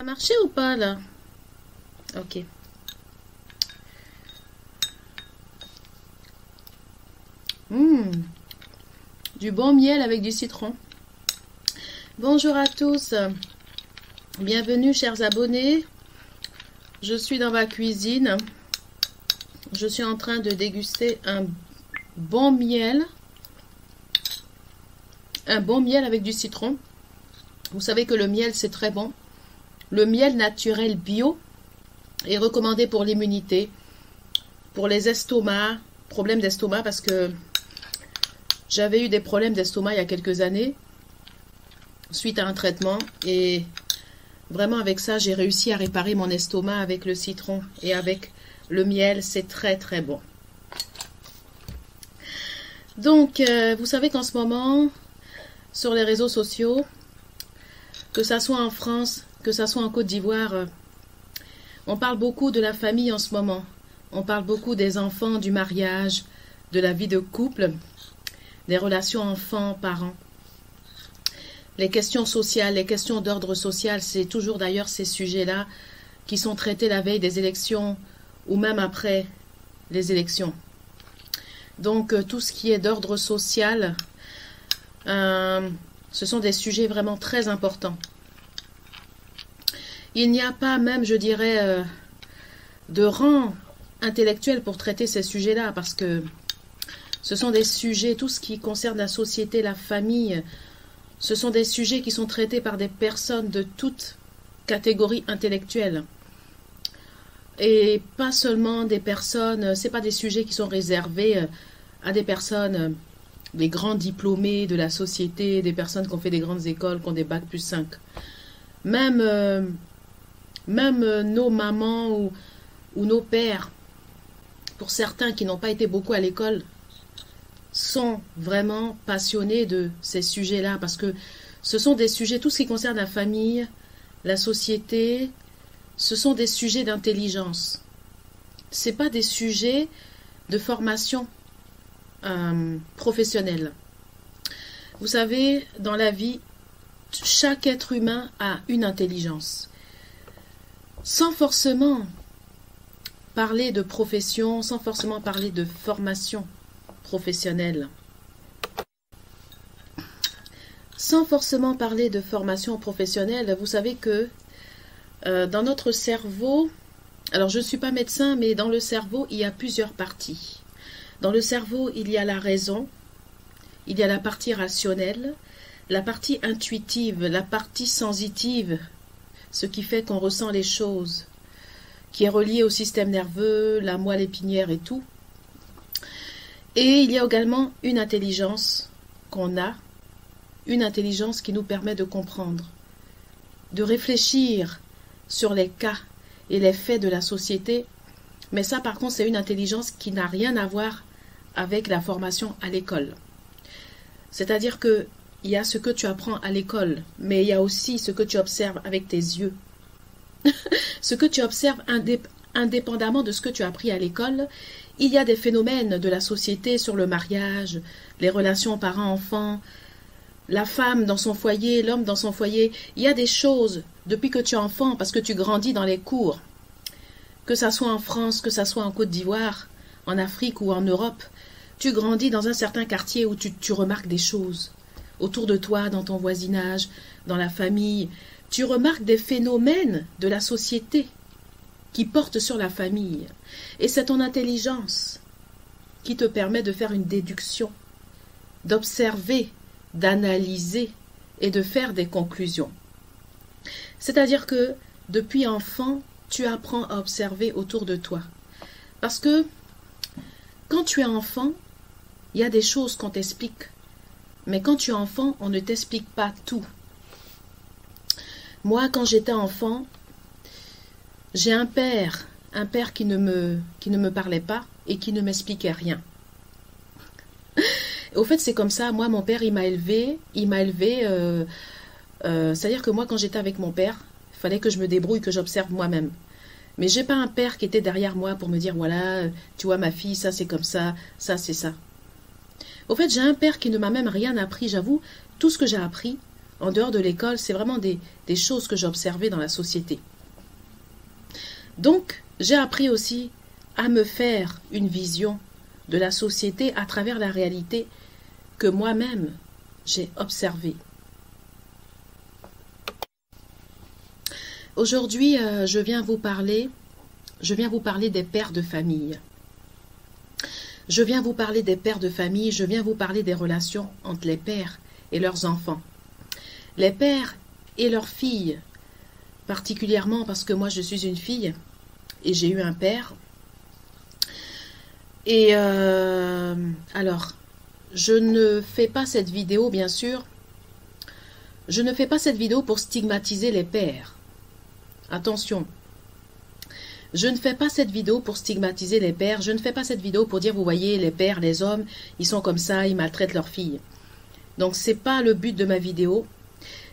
Marché ou pas là? Ok. Du bon miel avec du citron. Bonjour à tous. Bienvenue chers abonnés. Je suis dans ma cuisine. Je suis en train de déguster un bon miel. Un bon miel avec du citron. Vous savez que le miel c'est très bon. Le miel naturel bio est recommandé pour l'immunité, pour les estomacs, problèmes d'estomac, parce que j'avais eu des problèmes d'estomac il y a quelques années suite à un traitement et vraiment avec ça j'ai réussi à réparer mon estomac avec le citron et avec le miel, c'est très très bon. Donc vous savez qu'en ce moment sur les réseaux sociaux, que ça soit en France, que ça soit en Côte d'Ivoire, on parle beaucoup de la famille en ce moment. On parle beaucoup des enfants, du mariage, de la vie de couple, des relations enfants-parents. Les questions sociales, les questions d'ordre social, c'est toujours d'ailleurs ces sujets-là qui sont traités la veille des élections ou même après les élections. Donc tout ce qui est d'ordre social, ce sont des sujets vraiment très importants. Il n'y a pas même, je dirais, de rang intellectuel pour traiter ces sujets-là, parce que ce sont des sujets, tout ce qui concerne la société, la famille, ce sont des sujets qui sont traités par des personnes de toute catégorie intellectuelle. Et pas seulement des personnes, c'est pas des sujets qui sont réservés à des personnes, des grands diplômés de la société, des personnes qui ont fait des grandes écoles, qui ont des bacs plus 5. Même nos mamans ou nos pères, pour certains qui n'ont pas été beaucoup à l'école, sont vraiment passionnés de ces sujets-là, parce que ce sont des sujets, tout ce qui concerne la famille, la société, ce sont des sujets d'intelligence. Ce n'est pas des sujets de formation professionnelle. Vous savez, dans la vie, chaque être humain a une intelligence. Sans forcément parler de profession, sans forcément parler de formation professionnelle. Sans forcément parler de formation professionnelle, vous savez que dans notre cerveau, alors je ne suis pas médecin, mais dans le cerveau, il y a plusieurs parties. Dans le cerveau, il y a la raison, il y a la partie rationnelle, la partie intuitive, la partie sensitive, ce qui fait qu'on ressent les choses, qui est relié au système nerveux, la moelle épinière et tout. Et il y a également une intelligence qu'on a, une intelligence qui nous permet de comprendre, de réfléchir sur les cas et les faits de la société. Mais ça, par contre, c'est une intelligence qui n'a rien à voir avec la formation à l'école. C'est-à-dire que il y a ce que tu apprends à l'école, mais il y a aussi ce que tu observes avec tes yeux. Ce que tu observes indépendamment de ce que tu as appris à l'école, il y a des phénomènes de la société sur le mariage, les relations parents-enfants, la femme dans son foyer, l'homme dans son foyer. Il y a des choses depuis que tu es enfant, parce que tu grandis dans les cours, que ça soit en France, que ça soit en Côte d'Ivoire, en Afrique ou en Europe, tu grandis dans un certain quartier où tu remarques des choses. Autour de toi, dans ton voisinage, dans la famille, tu remarques des phénomènes de la société qui portent sur la famille. Et c'est ton intelligence qui te permet de faire une déduction, d'observer, d'analyser et de faire des conclusions. C'est-à-dire que depuis enfant, tu apprends à observer autour de toi. Parce que quand tu es enfant, il y a des choses qu'on t'explique. Mais quand tu es enfant, on ne t'explique pas tout. Moi, quand j'étais enfant, j'ai un père qui ne me parlait pas et qui ne m'expliquait rien. Au fait, c'est comme ça. Moi, mon père, il m'a élevé. C'est-à-dire que moi, quand j'étais avec mon père, il fallait que je me débrouille, que j'observe moi-même. Mais j'ai pas un père qui était derrière moi pour me dire, voilà, tu vois ma fille, ça c'est comme ça c'est ça. Au fait, j'ai un père qui ne m'a même rien appris, j'avoue. Tout ce que j'ai appris, en dehors de l'école, c'est vraiment des choses que j'ai observées dans la société. Donc, j'ai appris aussi à me faire une vision de la société à travers la réalité que moi-même j'ai observée. Aujourd'hui, je viens vous parler des pères de famille. Je viens vous parler des pères de famille, je viens vous parler des relations entre les pères et leurs enfants. Les pères et leurs filles, particulièrement parce que moi je suis une fille et j'ai eu un père. Et alors, je ne fais pas cette vidéo, bien sûr, je ne fais pas cette vidéo pour stigmatiser les pères. Attention, je ne fais pas cette vidéo pour stigmatiser les pères, je ne fais pas cette vidéo pour dire, vous voyez, les pères, les hommes, ils sont comme ça, ils maltraitent leurs filles. Donc, ce n'est pas le but de ma vidéo.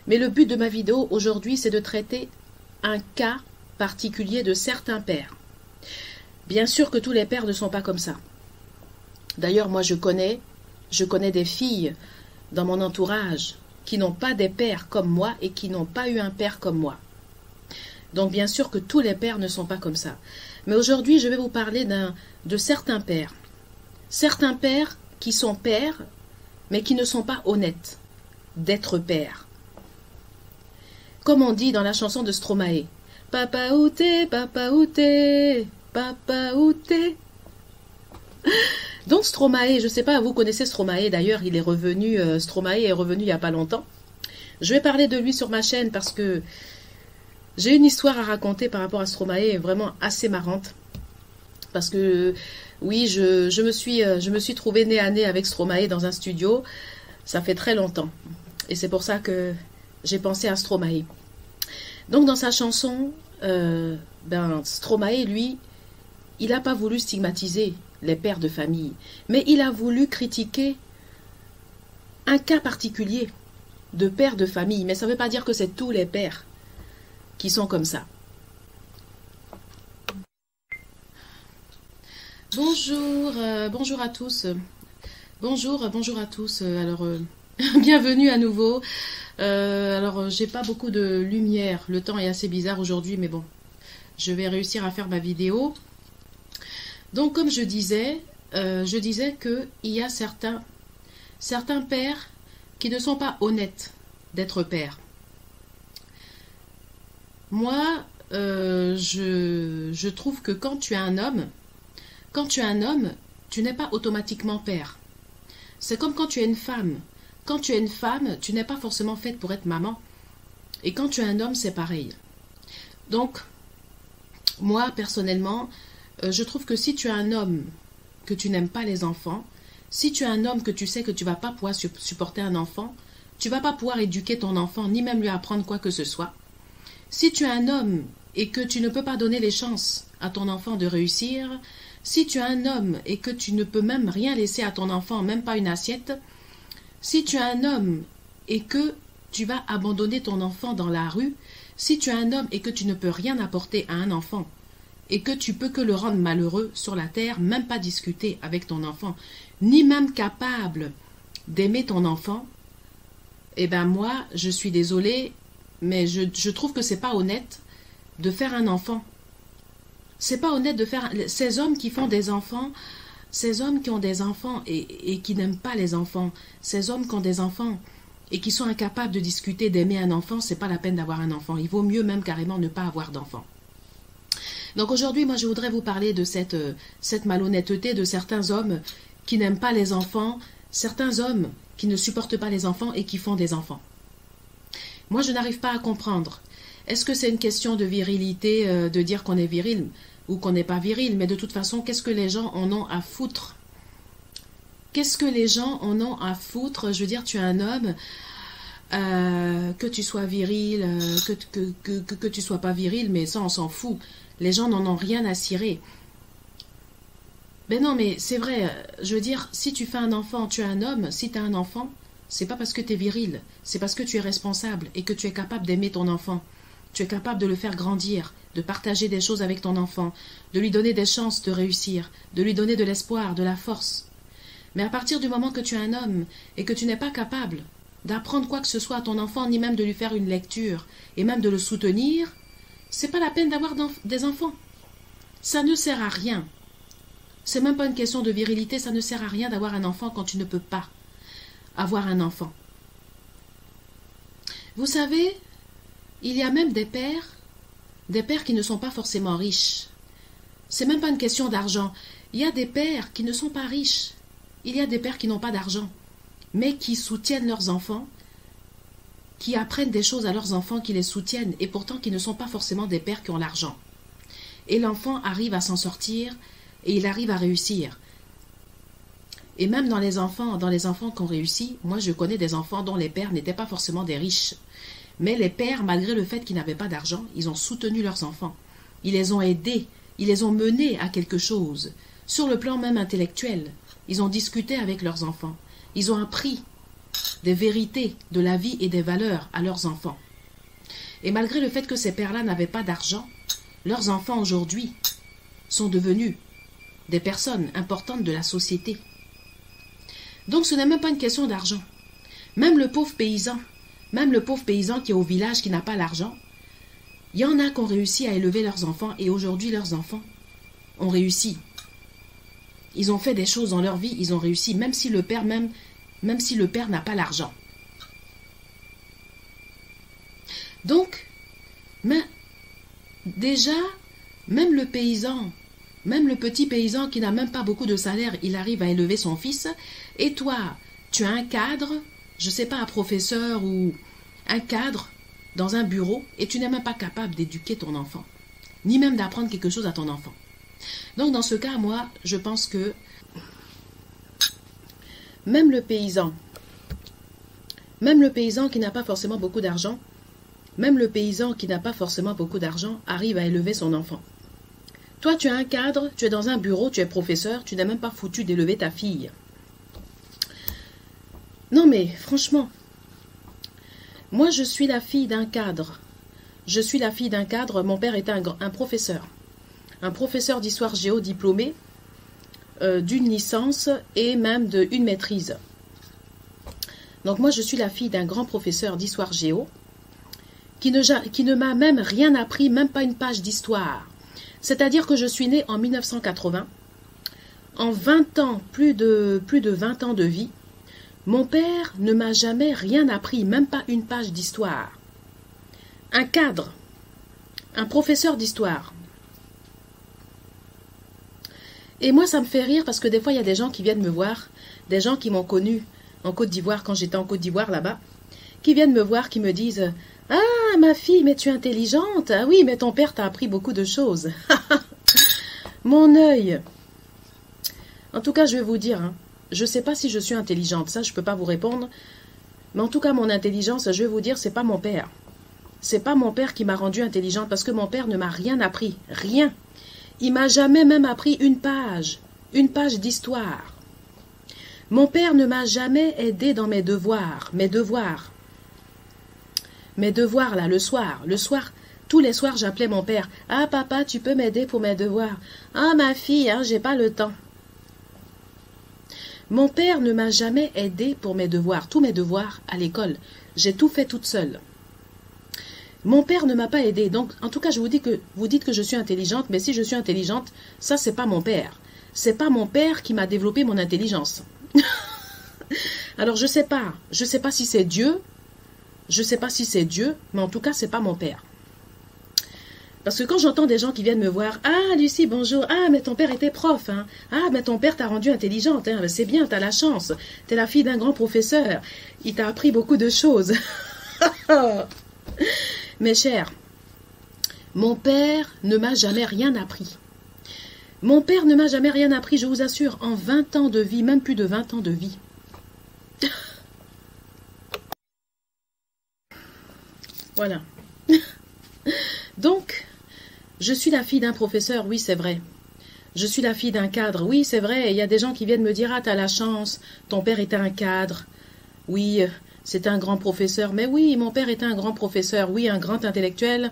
Mais le but de ma vidéo aujourd'hui, c'est de traiter un cas particulier de certains pères. Bien sûr que tous les pères ne sont pas comme ça. D'ailleurs, moi, je connais des filles dans mon entourage qui n'ont pas des pères comme moi et qui n'ont pas eu un père comme moi. Donc, bien sûr que tous les pères ne sont pas comme ça. Mais aujourd'hui, je vais vous parler de certains pères. Certains pères qui sont pères, mais qui ne sont pas honnêtes d'être pères. Comme on dit dans la chanson de Stromae. Papa où t'es, papa où t'es, papa où t'es. Donc Stromae, je ne sais pas, vous connaissez Stromae, d'ailleurs il est revenu, Stromae est revenu il n'y a pas longtemps. Je vais parler de lui sur ma chaîne parce que j'ai une histoire à raconter par rapport à Stromae, vraiment assez marrante. Parce que, oui, je me suis trouvée nez à nez avec Stromae dans un studio. Ça fait très longtemps. Et c'est pour ça que j'ai pensé à Stromae. Donc, dans sa chanson, Stromae, lui, il n'a pas voulu stigmatiser les pères de famille. Mais il a voulu critiquer un cas particulier de père de famille. Mais ça ne veut pas dire que c'est tous les pères qui sont comme ça. Bonjour, bonjour à tous. Bonjour à tous. Alors, bienvenue à nouveau. Alors, j'ai pas beaucoup de lumière. Le temps est assez bizarre aujourd'hui, mais bon, je vais réussir à faire ma vidéo. Donc, comme je disais que il y a certains pères qui ne sont pas honnêtes d'être pères. Moi, je trouve que quand tu es un homme, tu n'es pas automatiquement père. C'est comme quand tu es une femme. Quand tu es une femme, tu n'es pas forcément faite pour être maman. Et quand tu es un homme, c'est pareil. Donc, moi, personnellement, je trouve que si tu es un homme que tu n'aimes pas les enfants, si tu es un homme que tu sais que tu ne vas pas pouvoir supporter un enfant, tu ne vas pas pouvoir éduquer ton enfant, ni même lui apprendre quoi que ce soit. Si tu es un homme et que tu ne peux pas donner les chances à ton enfant de réussir, si tu es un homme et que tu ne peux même rien laisser à ton enfant, même pas une assiette, si tu es un homme et que tu vas abandonner ton enfant dans la rue, si tu es un homme et que tu ne peux rien apporter à un enfant, et que tu peux que le rendre malheureux sur la terre, même pas discuter avec ton enfant, ni même capable d'aimer ton enfant, eh ben moi, je suis désolée, mais je trouve que c'est pas honnête de faire un enfant. C'est pas honnête de faire... Ces hommes qui font des enfants, ces hommes qui ont des enfants et qui n'aiment pas les enfants, ces hommes qui ont des enfants et qui sont incapables de discuter, d'aimer un enfant, c'est pas la peine d'avoir un enfant. Il vaut mieux même carrément ne pas avoir d'enfant. Donc aujourd'hui, moi, je voudrais vous parler de cette malhonnêteté de certains hommes qui n'aiment pas les enfants, certains hommes qui ne supportent pas les enfants et qui font des enfants. Moi, je n'arrive pas à comprendre. Est-ce que c'est une question de virilité, de dire qu'on est viril ou qu'on n'est pas viril? Mais de toute façon, qu'est-ce que les gens en ont à foutre? Qu'est-ce que les gens en ont à foutre? Je veux dire, tu es un homme, que tu sois viril, que tu sois pas viril, mais ça on s'en fout. Les gens n'en ont rien à cirer. Ben non, mais c'est vrai, je veux dire, si tu fais un enfant, tu es un homme, si tu as un enfant, c'est pas parce que tu es viril, c'est parce que tu es responsable et que tu es capable d'aimer ton enfant. Tu es capable de le faire grandir, de partager des choses avec ton enfant, de lui donner des chances de réussir, de lui donner de l'espoir, de la force. Mais à partir du moment que tu es un homme et que tu n'es pas capable d'apprendre quoi que ce soit à ton enfant, ni même de lui faire une lecture, et même de le soutenir, c'est pas la peine d'avoir des enfants. Ça ne sert à rien. C'est même pas une question de virilité, ça ne sert à rien d'avoir un enfant quand tu ne peux pas avoir un enfant. Vous savez, il y a même des pères qui ne sont pas forcément riches. C'est même pas une question d'argent. Il y a des pères qui ne sont pas riches. Il y a des pères qui n'ont pas d'argent, mais qui soutiennent leurs enfants, qui apprennent des choses à leurs enfants, qui les soutiennent, et pourtant qui ne sont pas forcément des pères qui ont l'argent. Et l'enfant arrive à s'en sortir, et il arrive à réussir. Et même dans les enfants qui ont réussi, moi je connais des enfants dont les pères n'étaient pas forcément des riches. Mais les pères, malgré le fait qu'ils n'avaient pas d'argent, ils ont soutenu leurs enfants. Ils les ont aidés, ils les ont menés à quelque chose. Sur le plan même intellectuel, ils ont discuté avec leurs enfants. Ils ont appris des vérités de la vie et des valeurs à leurs enfants. Et malgré le fait que ces pères-là n'avaient pas d'argent, leurs enfants aujourd'hui sont devenus des personnes importantes de la société. Donc ce n'est même pas une question d'argent. Même le pauvre paysan qui est au village, qui n'a pas l'argent, il y en a qui ont réussi à élever leurs enfants, et aujourd'hui leurs enfants ont réussi. Ils ont fait des choses dans leur vie, ils ont réussi, même si le père n'a pas l'argent. Donc, mais déjà, même le petit paysan qui n'a même pas beaucoup de salaire, il arrive à élever son fils. Et toi, tu as un cadre, je ne sais pas, un professeur ou un cadre dans un bureau, et tu n'es même pas capable d'éduquer ton enfant, ni même d'apprendre quelque chose à ton enfant. Donc dans ce cas, moi, je pense que même le paysan qui n'a pas forcément beaucoup d'argent, arrive à élever son enfant. Toi, tu as un cadre, tu es dans un bureau, tu es professeur, tu n'as même pas foutu d'élever ta fille. Non mais, franchement, moi je suis la fille d'un cadre. Mon père était un professeur. Un professeur d'histoire géo diplômé, d'une licence et même d'une maîtrise. Donc moi je suis la fille d'un grand professeur d'histoire géo qui ne m'a même rien appris, même pas une page d'histoire. C'est-à-dire que je suis née en 1980. En 20 ans, plus de 20 ans de vie, mon père ne m'a jamais rien appris, même pas une page d'histoire. Un cadre, un professeur d'histoire. Et moi, ça me fait rire parce que des fois, il y a des gens qui viennent me voir, des gens qui m'ont connue en Côte d'Ivoire, quand j'étais en Côte d'Ivoire là-bas, qui viennent me voir, qui me disent « Ah, ma fille, mais tu es intelligente. Ah oui, mais ton père t'a appris beaucoup de choses. » Mon œil. En tout cas, je vais vous dire, hein, je ne sais pas si je suis intelligente, ça, je ne peux pas vous répondre. Mais en tout cas, mon intelligence, je vais vous dire, c'est pas mon père. C'est pas mon père qui m'a rendue intelligente parce que mon père ne m'a rien appris. Rien. Il m'a jamais même appris une page d'histoire. Mon père ne m'a jamais aidé dans mes devoirs. Mes devoirs là, le soir, tous les soirs, j'appelais mon père. « Ah, papa, tu peux m'aider pour mes devoirs. »« Ah, ma fille, hein, j'ai pas le temps. » Mon père ne m'a jamais aidé pour mes devoirs. Tous mes devoirs à l'école, j'ai tout fait toute seule. Mon père ne m'a pas aidé. Donc, en tout cas, vous dites que je suis intelligente, mais si je suis intelligente, ça, c'est pas mon père. C'est pas mon père qui m'a développé mon intelligence. Alors, je sais pas si c'est Dieu. Je sais pas si c'est Dieu, mais en tout cas, c'est pas mon père. Parce que quand j'entends des gens qui viennent me voir, « Ah, Lucie, bonjour. Ah, mais ton père était prof. Hein. Ah, mais ton père t'a rendue intelligente. Hein. C'est bien, t'as la chance. T'es la fille d'un grand professeur. Il t'a appris beaucoup de choses. » Mes chers, mon père ne m'a jamais rien appris. Mon père ne m'a jamais rien appris, je vous assure, en 20 ans de vie, même plus de 20 ans de vie. Voilà. Donc, je suis la fille d'un professeur, oui, c'est vrai. Je suis la fille d'un cadre, oui, c'est vrai. Il y a des gens qui viennent me dire, ah, t'as la chance, ton père était un cadre. Oui, c'est un grand professeur. Mais oui, mon père était un grand professeur, oui, un grand intellectuel.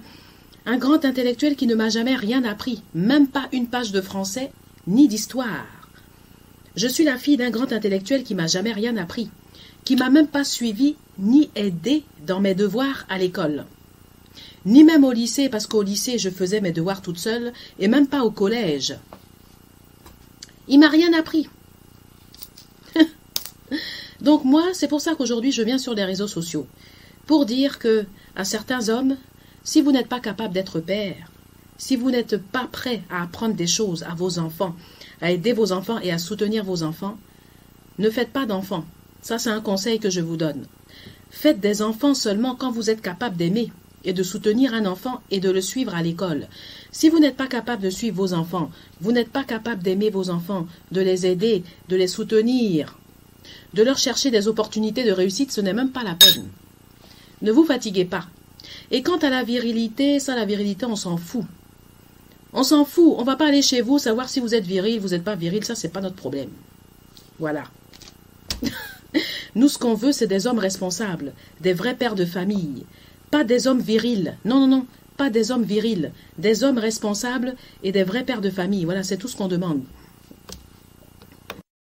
Un grand intellectuel qui ne m'a jamais rien appris, même pas une page de français, ni d'histoire. Je suis la fille d'un grand intellectuel qui m'a jamais rien appris, qui m'a même pas suivi ni aidé dans mes devoirs à l'école. Ni même au lycée, parce qu'au lycée, je faisais mes devoirs toute seule, et même pas au collège. Il m'a rien appris. Donc moi, c'est pour ça qu'aujourd'hui, je viens sur les réseaux sociaux, pour dire que, à certains hommes, si vous n'êtes pas capable d'être père, si vous n'êtes pas prêt à apprendre des choses à vos enfants, à aider vos enfants et à soutenir vos enfants, ne faites pas d'enfants. Ça, c'est un conseil que je vous donne. Faites des enfants seulement quand vous êtes capable d'aimer et de soutenir un enfant et de le suivre à l'école. Si vous n'êtes pas capable de suivre vos enfants, vous n'êtes pas capable d'aimer vos enfants, de les aider, de les soutenir, de leur chercher des opportunités de réussite, ce n'est même pas la peine. Ne vous fatiguez pas. Et quant à la virilité, ça, la virilité, on s'en fout. On s'en fout. On ne va pas aller chez vous, savoir si vous êtes viril, vous n'êtes pas viril, ça, c'est pas notre problème. Voilà. Nous, ce qu'on veut, c'est des hommes responsables, des vrais pères de famille. Pas des hommes virils. Non, non, non. Pas des hommes virils. Des hommes responsables et des vrais pères de famille. Voilà, c'est tout ce qu'on demande.